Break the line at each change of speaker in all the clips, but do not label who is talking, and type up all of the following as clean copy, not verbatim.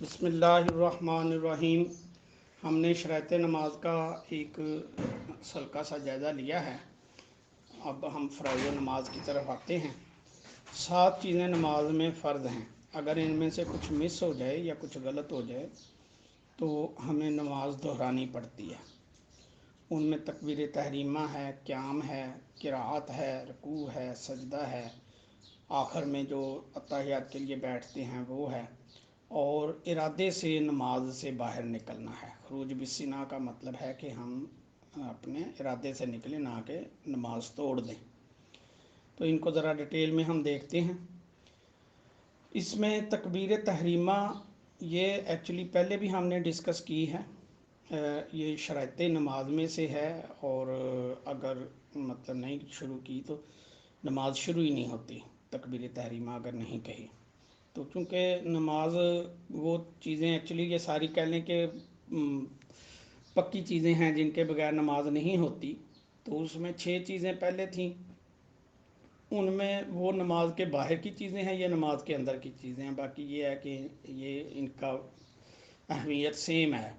بسم اللہ الرحمن الرحیم۔ ہم نے شرائط نماز کا ایک سلقہ سا جائزہ لیا ہے۔ اب ہم فرائض نماز کی طرف آتے ہیں۔ 7 چیزیں نماز میں فرض ہیں۔ اگر ان میں سے کچھ مس ہو جائے یا کچھ غلط ہو جائے تو ہمیں نماز دہرانی پڑتی ہے۔ ان میں تکبیر تحریمہ ہے، قیام ہے، قرات ہے، رکوع ہے، سجدہ ہے، آخر میں جو اتحیات کے لیے بیٹھتے ہیں وہ ہے، اور ارادے سے نماز سے باہر نکلنا ہے۔ خروج بالسنا کا مطلب ہے کہ ہم اپنے ارادے سے نکلیں، نہ کہ نماز توڑ دیں۔ تو ان کو ذرا ڈیٹیل میں ہم دیکھتے ہیں۔ اس میں تکبیر تحریمہ یہ ایکچولی پہلے بھی ہم نے ڈسکس کی ہے۔ یہ شرائط نماز میں سے ہے، اور اگر مطلب نہیں شروع کی تو نماز شروع ہی نہیں ہوتی تکبیر تحریمہ اگر نہیں کہی تو، چونکہ نماز وہ چیزیں ایکچولی یہ ساری کہہ لیں کہ پکی چیزیں ہیں جن کے بغیر نماز نہیں ہوتی، تو اس میں 6 چیزیں پہلے تھیں۔ ان میں وہ نماز کے باہر کی چیزیں ہیں، یہ نماز کے اندر کی چیزیں ہیں۔ باقی یہ ہے کہ یہ ان کا اہمیت سیم ہے۔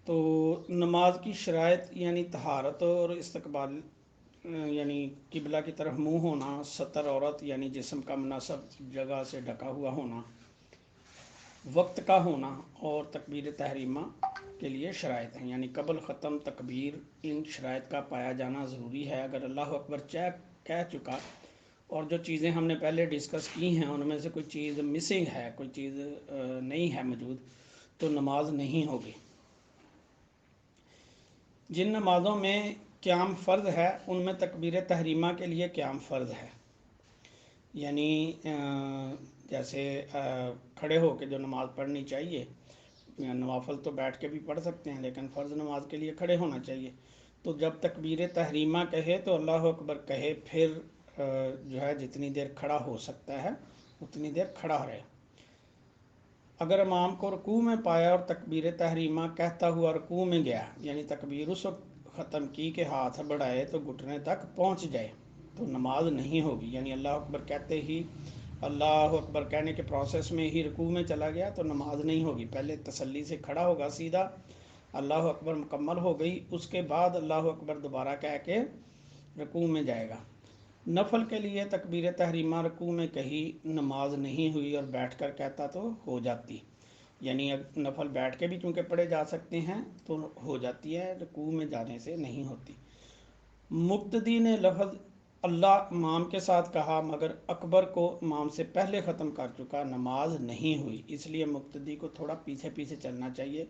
تو نماز کی شرائط یعنی طہارت اور استقبال یعنی قبلہ کی طرف منہ ہونا، ستر عورت یعنی جسم کا مناسب جگہ سے ڈھکا ہوا ہونا، وقت کا ہونا، اور تکبیر تحریمہ کے لیے شرائط ہیں، یعنی قبل ختم تکبیر ان شرائط کا پایا جانا ضروری ہے۔ اگر اللہ اکبر کہہ چکا اور جو چیزیں ہم نے پہلے ڈسکس کی ہیں ان میں سے کوئی چیز مسنگ ہے، کوئی چیز نہیں ہے موجود، تو نماز نہیں ہوگی۔ جن نمازوں میں قیام فرض ہے ان میں تکبیر تحریمہ کے لیے قیام فرض ہے، یعنی جیسے کھڑے ہو کے جو نماز پڑھنی چاہیے، نوافل تو بیٹھ کے بھی پڑھ سکتے ہیں لیکن فرض نماز کے لیے کھڑے ہونا چاہیے۔ تو جب تکبیر تحریمہ کہے تو اللہ اکبر کہے، پھر جو ہے جتنی دیر کھڑا ہو سکتا ہے اتنی دیر کھڑا رہے۔ اگر امام کو رکوع میں پایا اور تکبیر تحریمہ کہتا ہوا رکوع میں گیا، یعنی تکبیر اس وقت ختم کی کہ ہاتھ بڑھائے تو گھٹنے تک پہنچ جائے، تو نماز نہیں ہوگی۔ یعنی اللہ اکبر کہتے ہی، اللہ اکبر کہنے کے پروسیس میں ہی رکوع میں چلا گیا تو نماز نہیں ہوگی۔ پہلے تسلی سے کھڑا ہوگا سیدھا، اللہ اکبر مکمل ہو گئی، اس کے بعد اللہ اکبر دوبارہ کہہ کے رکوع میں جائے گا۔ نفل کے لیے تکبیر تحریمہ رکوع میں کہی نماز نہیں ہوئی، اور بیٹھ کر کہتا تو ہو جاتی، یعنی نفل بیٹھ کے بھی چونکہ پڑھے جا سکتے ہیں تو ہو جاتی ہے، رکوع میں جانے سے نہیں ہوتی۔ مقتدی نے لفظ اللہ امام کے ساتھ کہا مگر اکبر کو امام سے پہلے ختم کر چکا، نماز نہیں ہوئی۔ اس لیے مقتدی کو تھوڑا پیچھے پیچھے چلنا چاہیے،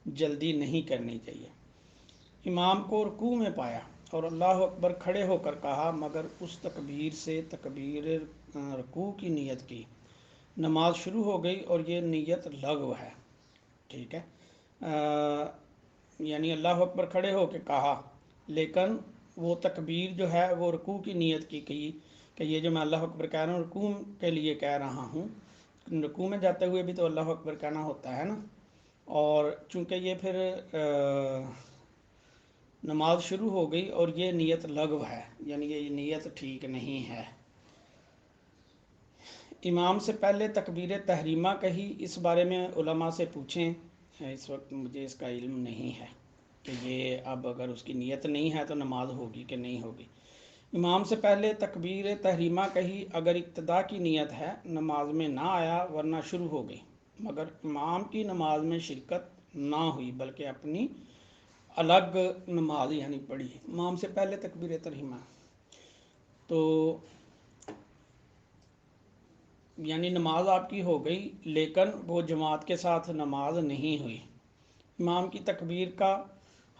جلدی نہیں کرنی چاہیے۔ امام کو رکوع میں پایا اور اللہ اکبر کھڑے ہو کر کہا مگر اس تکبیر سے تکبیر رکوع کی نیت کی، نماز شروع ہو گئی اور یہ نیت لغو ہے۔ ٹھیک ہے، یعنی اللہ اکبر کھڑے ہو کے کہا لیکن وہ تکبیر جو ہے وہ رکوع کی نیت کی کہ یہ جو میں اللہ اکبر کہہ رہا ہوں رکوع کے لیے کہہ رہا ہوں، رکوع میں جاتے ہوئے بھی تو اللہ اکبر کہنا ہوتا ہے نا، اور چونکہ یہ پھر نماز شروع ہو گئی اور یہ نیت لغو ہے، یعنی یہ نیت ٹھیک نہیں ہے۔ امام سے پہلے تکبیر تحریمہ کہی، اس بارے میں علماء سے پوچھیں، اس وقت مجھے اس کا علم نہیں ہے کہ یہ اب اگر اس کی نیت نہیں ہے تو نماز ہوگی کہ نہیں ہوگی۔ امام سے پہلے تکبیر تحریمہ کہی، اگر ابتدا کی نیت ہے نماز میں نہ آیا ورنہ شروع ہو گئی، مگر امام کی نماز میں شرکت نہ ہوئی بلکہ اپنی الگ نماز یعنی پڑھی، امام سے پہلے تکبیر تحریمہ، تو یعنی نماز آپ کی ہو گئی لیکن وہ جماعت کے ساتھ نماز نہیں ہوئی۔ امام کی تکبیر کا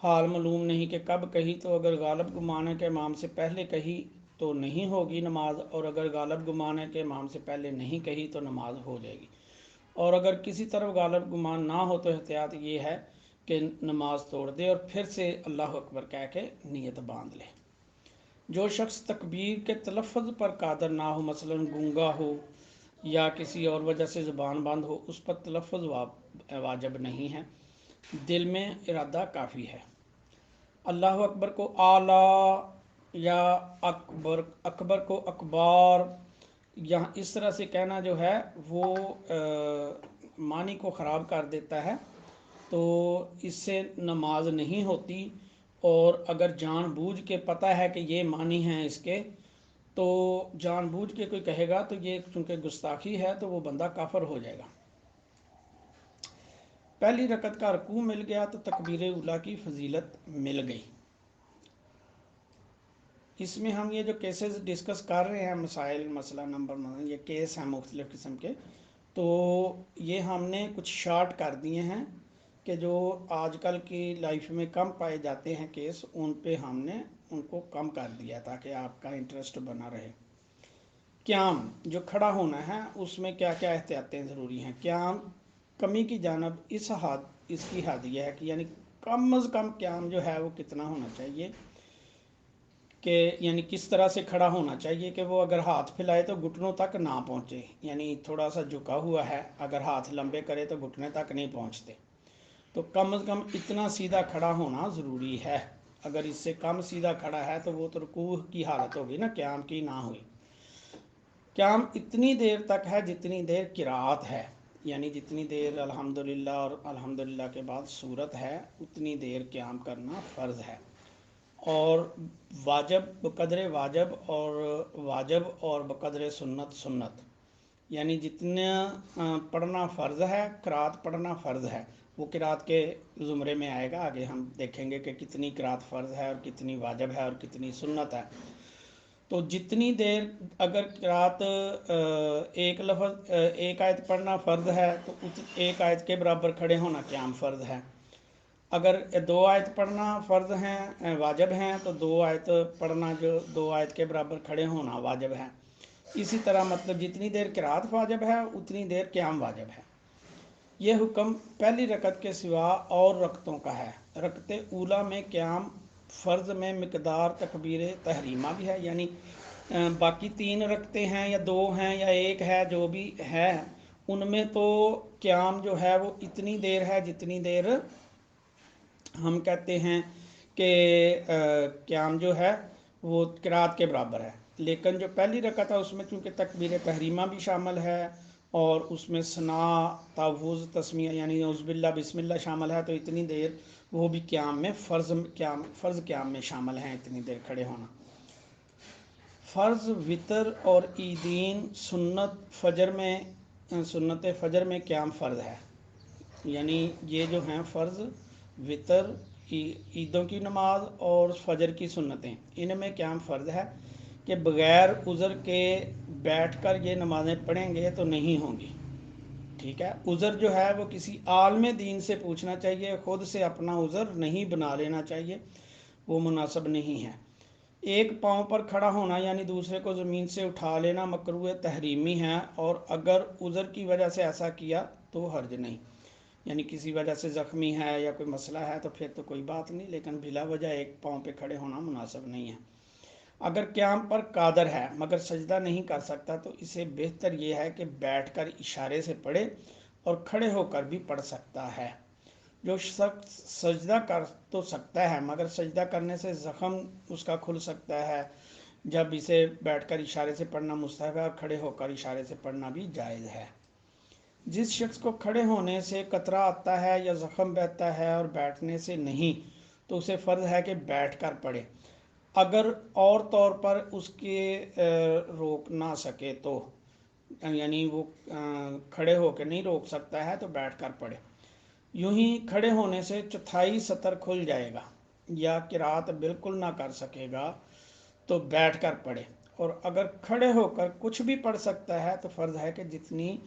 حال معلوم نہیں کہ کب کہی، تو اگر غالب گمان ہے کہ امام سے پہلے کہی تو نہیں ہوگی نماز، اور اگر غالب گمان ہے کہ امام سے پہلے نہیں کہی تو نماز ہو جائے گی، اور اگر کسی طرف غالب گمان نہ ہو تو احتیاط یہ ہے کہ نماز توڑ دے اور پھر سے اللہ اکبر کہہ کے نیت باندھ لے۔ جو شخص تکبیر کے تلفظ پر قادر نہ ہو، مثلا گونگا ہو یا کسی اور وجہ سے زبان بند ہو، اس پر تلفظ واجب نہیں ہے، دل میں ارادہ کافی ہے۔ اللہ اکبر کو اعلیٰ یا اکبر کو اکبار यहाँ इस तरह से कहना जो है वो मानी को ख़राब कर देता है, तो इससे नमाज नहीं होती। और अगर जानबूझ के पता है कि ये मानी हैं इसके, तो जानबूझ के कोई कहेगा तो ये चूँकि गुस्ताखी है तो वो बंदा काफर हो जाएगा। पहली रकत का रुकू मिल गया तो तकबीर उला की फजीलत मिल गई। इसमें हम ये जो केसेस डिस्कस कर रहे हैं, मसाइल, मसला नंबर, ये केस हैं मुख्तलिफ़ किस्म के, तो ये हमने कुछ शार्ट कर दिए हैं कि जो आजकल की लाइफ में कम पाए जाते हैं केस, उन पे हमने उनको कम कर दिया ताकि आपका इंटरेस्ट बना रहे। क़याम जो खड़ा होना है उसमें क्या क्या एहतियातें ज़रूरी हैं। क़याम कमी की जानब इसकी हद यह है कि यानी कम अज़ कम क़याम जो है वो कितना होना चाहिए, कि यानी किस तरह से खड़ा होना चाहिए कि वो अगर हाथ फैलाए तो घुटनों तक ना पहुँचे, यानी थोड़ा सा झुका हुआ है, अगर हाथ लंबे करे तो घुटने तक नहीं पहुँचते, तो कम अज़ कम इतना सीधा खड़ा होना ज़रूरी है। अगर इससे कम सीधा खड़ा है तो वो तो रुकू की हालत होगी ना, क़याम की ना हुई। क़याम इतनी देर तक है जितनी देर किरात है, यानी जितनी देर अल्हम्दुलिल्लाह और अल्हम्दुलिल्लाह के बाद सूरत है उतनी देर क़याम करना फ़र्ज़ है। और वाजब बक़द्र वाजब और बक़द्र सुन्नत सुन्नत, यानी जितना पढ़ना फ़र्ज़ है, क़िरात पढ़ना फ़र्ज़ है। वो क़िरात के ज़ुमरे में आएगा, आगे हम देखेंगे कि कितनी क़िरात फ़र्ज़ है और कितनी वाजब है और कितनी सुन्नत है। तो जितनी देर अगर क़िरात एक आयत पढ़ना फ़र्ज़ है तो उस एक आयत के बराबर खड़े होना क़याम फ़र्ज़ है। अगर 2 आयत पढ़ना फ़र्ज़ हैं, वाजब हैं, तो 2 आयत पढ़ना, जो 2 आयत के बराबर खड़े होना वाजब है। इसी तरह मतलब जितनी देर क़िरात वाजब है उतनी देर क़याम वाजब है। ये हुक्म पहली रकत के सिवा और रकतों का है। रकत ऊला में क़याम फ़र्ज़ में मिक़दार तकबीर तहरीमा भी है, यानी बाकी 3 रकतें हैं या 2 हैं या 1 है, जो भी है उनमें तो क़याम जो है वो इतनी देर है जितनी देर हम कहते हैं कि क़याम जो है वो क़िरात के बराबर है। लेकिन जो पहली रकत है उसमें चूँकि तकबीर तहरीमा भी शामिल है और उसमें सना, तावुज़, तस्मिया यानी औज़ुबिल्लाह बिस्मिल्लाह शामिल है, तो इतनी देर वो भी क़याम में फ़र्ज़ क़याम में शामिल हैं, इतनी देर खड़े होना। फ़र्ज़, वितर और ईदीन सुन्नत फ़जर में क़याम फ़र्ज़ है। यानी ये जो हैं फ़र्ज़, वितर, ईदों की नमाज और फ़जर की सुन्नतें, इनमें क़याम फ़र्ज़ है कि बग़ैर उज़र के बैठकर ये नमाज़ें पढ़ेंगे तो नहीं होंगी। ठीक है, उज़र जो है वो किसी आलिम दीन से पूछना चाहिए, ख़ुद से अपना उज़र नहीं बना लेना चाहिए, वो मुनासिब नहीं है। एक पाँव पर खड़ा होना यानी दूसरे को ज़मीन से उठा लेना मकरूह तहरीमी है, और अगर उज़र की वजह से ऐसा किया तो हर्ज नहीं, यानी किसी वजह से ज़ख्मी है या कोई मसला है तो फिर तो कोई बात नहीं, लेकिन बिला वजह एक पाँव पे खड़े होना मुनासिब नहीं है। अगर क़याम पर कादर है मगर सजदा नहीं कर सकता तो इसे बेहतर ये है कि बैठकर इशारे से पढ़े और खड़े होकर भी पढ़ सकता है। जो शख्स सजदा कर तो सकता है मगर सजदा करने से ज़ख्म उसका खुल सकता है, जब इसे बैठकर इशारे से पढ़ना मुस्तहब है और खड़े होकर इशारे से पढ़ना भी जायज़ है। जिस शख्स को खड़े होने से कतरा आता है या ज़ख्म बहता है और बैठने से नहीं, तो उसे फ़र्ज़ है कि बैठ कर पढ़े। अगर और तौर पर उसके रोक ना सके तो, यानी वो खड़े होकर नहीं रोक सकता है तो बैठ कर पढ़े। यूं ही खड़े होने से चौथाई सतर खुल जाएगा या किरात बिल्कुल ना कर सकेगा तो बैठ कर पढ़े, और अगर खड़े होकर कुछ भी पढ़ सकता है तो फ़र्ज़ है कि जितनी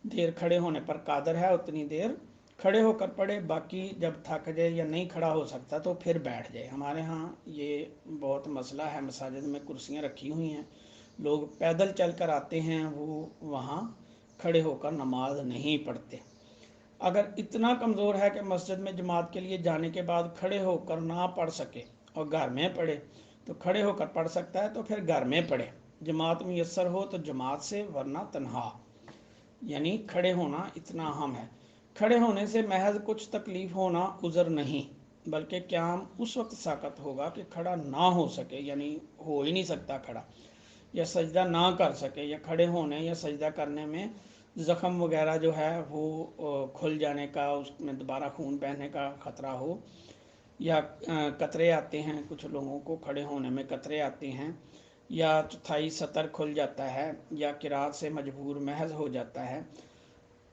देर खड़े होने पर कादर है उतनी देर खड़े होकर पढ़े, बाकी जब थक जाए या नहीं खड़ा हो सकता तो फिर बैठ जाए। हमारे यहाँ ये बहुत मसला है, मसाजिद में कुर्सियाँ रखी हुई हैं, लोग पैदल चल कर आते हैं, वो वहाँ खड़े होकर नमाज नहीं पढ़ते। अगर इतना कमज़ोर है कि मस्जिद में जमात के लिए जाने के बाद खड़े होकर ना पढ़ सके और घर में पढ़े, तो खड़े होकर पढ़ सकता है तो फिर घर में पढ़े। जमात मुयस्सर हो तो जमात से, वरना तन्हा, यानी खड़े होना इतना अहम है। खड़े होने से महज कुछ तकलीफ़ होना उज़र नहीं, बल्कि क़याम उस वक्त साक़त होगा कि खड़ा ना हो सके, यानी हो ही नहीं सकता खड़ा, या सजदा ना कर सके, या खड़े होने या सजदा करने में ज़ख़म वगैरह जो है वो खुल जाने का, उसमें दोबारा खून बहने का ख़तरा हो, या कतरे आते हैं, कुछ लोगों को खड़े होने में कतरे आते हैं, या चौथाई सतर खुल जाता है, या किरात से मजबूर महज हो जाता है,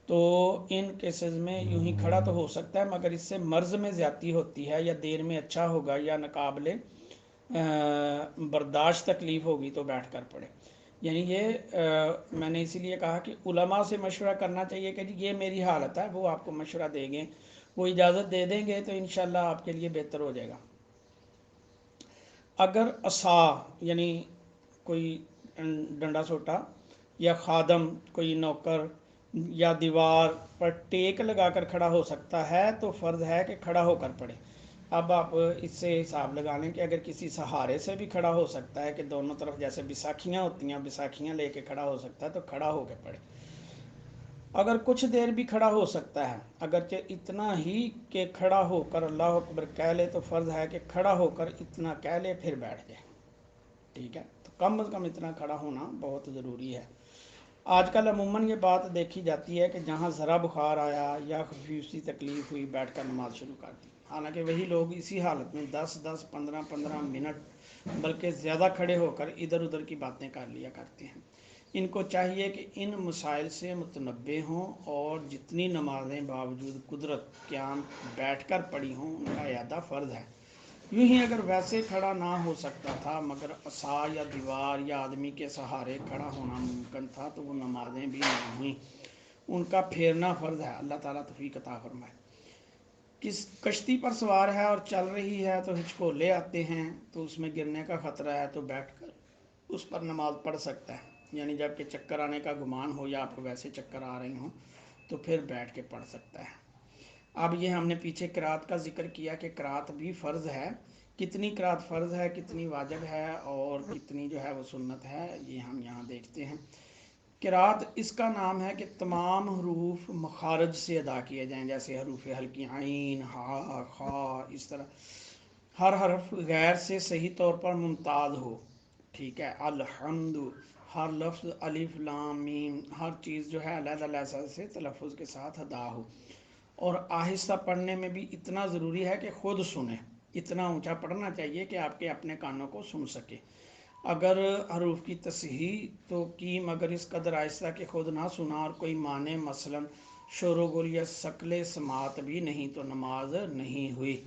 तो इन केसेस में यूं ही खड़ा तो हो सकता है, मगर इससे मर्ज़ में ज़्यादती होती है, या देर में अच्छा होगा, या नाकाबिले बर्दाश्त तकलीफ़ होगी तो बैठ कर पड़े। यानी ये मैंने इसीलिए कहा कि उलमा से मशवरा करना चाहिए कि जी ये मेरी हालत है, वो आपको मशवरा देंगे, वो इजाज़त दे देंगे तो इंशाल्लाह आपके लिए बेहतर हो जाएगा। अगर असा यानी कोई डंडा सोटा, या खादम कोई नौकर, या दीवार पर टेक लगाकर खड़ा हो सकता है तो फ़र्ज़ है कि खड़ा होकर पड़े। अब आप इससे हिसाब लगा लें कि अगर किसी सहारे से भी खड़ा हो सकता है कि दोनों तरफ जैसे बैसाखियाँ होती हैं, बैसाखियाँ लेके खड़ा हो सकता है तो खड़ा होकर पड़े। अगर कुछ देर भी खड़ा हो सकता है, अगरचे इतना ही कि खड़ा होकर अल्लाह अकबर कह ले, तो फ़र्ज़ है कि खड़ा होकर इतना कह ले फिर बैठ जाए। ठीक है, तो कम से कम इतना खड़ा होना बहुत ज़रूरी है। आजकल अमूमन ये बात देखी जाती है कि जहाँ ज़रा बुखार आया या खफीफ सी तकलीफ़ हुई, बैठ कर नमाज शुरू कर दी। हालांकि वही लोग इसी हालत में 10-10, 15-15 मिनट बल्कि ज़्यादा खड़े होकर इधर उधर की बातें कर लिया करते हैं। इनको चाहिए कि इन मसाइल से मुतनब्बे हों, और जितनी नमाजें बावजूद कुदरत क़याम बैठ कर पड़ी हों उनका अदा फ़र्ज़ है। यूँ ही अगर वैसे खड़ा ना हो सकता था, मगर असा या दीवार या आदमी के सहारे खड़ा होना मुमकिन था, तो वो नमाजें भी नहीं हुई, उनका फेरना फ़र्ज़ है। अल्लाह ताला तौफीक अता फरमाए। किस कश्ती पर सवार है और चल रही है तो हिचकोले आते हैं, तो उसमें गिरने का ख़तरा है, तो बैठकर उस पर नमाज पढ़ सकता है। यानी जबकि चक्कर आने का गुमान हो या आपको वैसे चक्कर आ रहे हों, तो फिर बैठ के पढ़ सकता है। अब ये हमने पीछे किरात का जिक्र किया कि किरात भी फ़र्ज़ है। कितनी किरात फ़र्ज़ है, कितनी वाजिब है, और कितनी जो है वो सुन्नत है, ये हम यहाँ देखते हैं। किरात इसका नाम है कि तमाम हरूफ मखारज से अदा किए जाएँ, जैसे हरूफ हल्की आइन, हा, खा, इस तरह हर हरफ गैर से सही तौर पर मुमताज़ हो। ठीक है, अल्हम्दु, हर लफ्ज़ अलिफ लाम मीम, हर चीज़ जो है अलग-अलग से तलफ़ुज़ के साथ अदा हो। और आहिस्ता पढ़ने में भी इतना ज़रूरी है कि ख़ुद सुने, इतना ऊंचा पढ़ना चाहिए कि आपके अपने कानों को सुन सके। अगर हरूफ की तसहीह तो की, मगर इस कदर आहिस्ता कि खुद ना सुना और कोई माने, मसलन शोरगुल या शक्ल समात भी नहीं, तो नमाज नहीं हुई।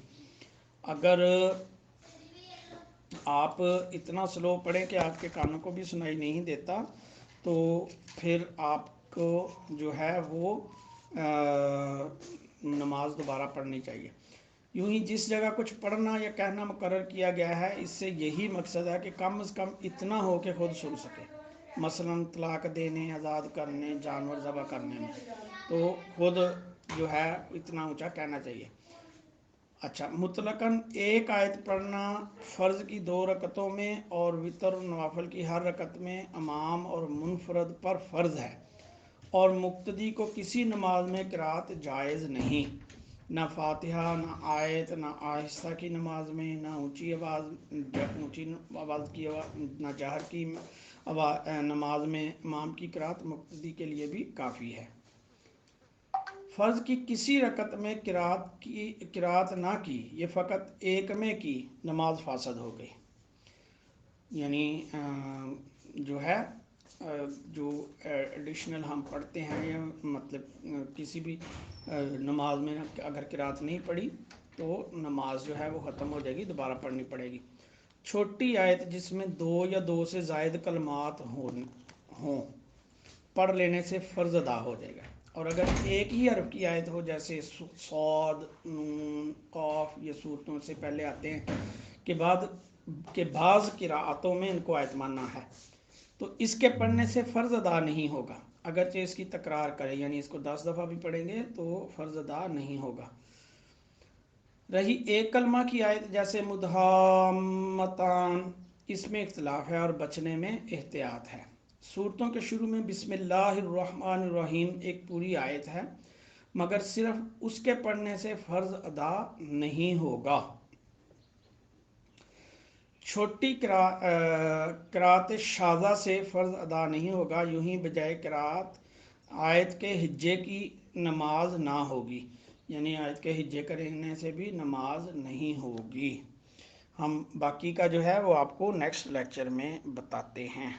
अगर आप इतना स्लो पढ़ें कि आपके कानों को भी सुनाई नहीं देता, तो फिर आपको जो है वो नमाज दोबारा पढ़नी चाहिए। यूँ ही जिस जगह कुछ पढ़ना या कहना मुकर्रर किया गया है, इससे यही मकसद है कि कम से कम इतना हो कि खुद सुन सके। मसलन तलाक देने, आज़ाद करने, जानवर ज़बह करने में, तो खुद जो है इतना ऊंचा कहना चाहिए। अच्छा, मुतलकन एक आयत पढ़ना फ़र्ज़ की 2 रकतों में और वितर नवाफल की हर रकत में इमाम और मुनफरद पर फ़र्ज़ है, और मुक्तदी को किसी नमाज में किरात जायज़ नहीं। ना फातिहा, ना आयत, ना आहिस्ता की नमाज में, ना ऊंची आवाज़ की ना जहर की नमाज में इमाम की किरात मुक्तदी के लिए भी काफ़ी है। फ़र्ज़ की किसी रकत में किरात ना की, ये फ़कत एक में की, नमाज फासद हो गई। यानी जो है जो एडिशनल हम पढ़ते हैं, या मतलब किसी भी नमाज में अगर किरात नहीं पढ़ी तो नमाज जो है वो ख़त्म हो जाएगी, दोबारा पढ़नी पड़ेगी। छोटी आयत जिसमें 2 या 2 से ज़ायद कलमात हों पढ़ लेने से फ़र्ज़ अदा हो जाएगा। और अगर एक ही हरफ की आयत हो, जैसे सौद, नून, कौफ, ये सूरतों से पहले आते हैं के बाद के बाज़ किराअतों में इनको आयत मानना है, तो इसके पढ़ने से फ़र्ज़ अदा नहीं होगा। अगरचे इसकी तकरार करें, यानी इसको 10 दफ़ा भी पढ़ेंगे तो फ़र्ज़ अदा नहीं होगा। रही एक कलमा की आयत जैसे मुदहामतान, इसमें इख्तिलाफ है और बचने में एहतियात है। सूरतों के शुरू में बिस्मिल्लाहिर्रहमानिर्रहीम एक पूरी आयत है, मगर सिर्फ उसके पढ़ने से फ़र्ज़ अदा नहीं होगा। چھوٹی قرات شاذہ سے فرض ادا نہیں ہوگا، یوں ہی بجائے قرات آیت کے ہجے کی نماز نہ ہوگی، یعنی آیت کے ہجے کرنے سے بھی نماز نہیں ہوگی۔ ہم باقی کا جو ہے وہ آپ کو نیکسٹ لیکچر میں بتاتے ہیں۔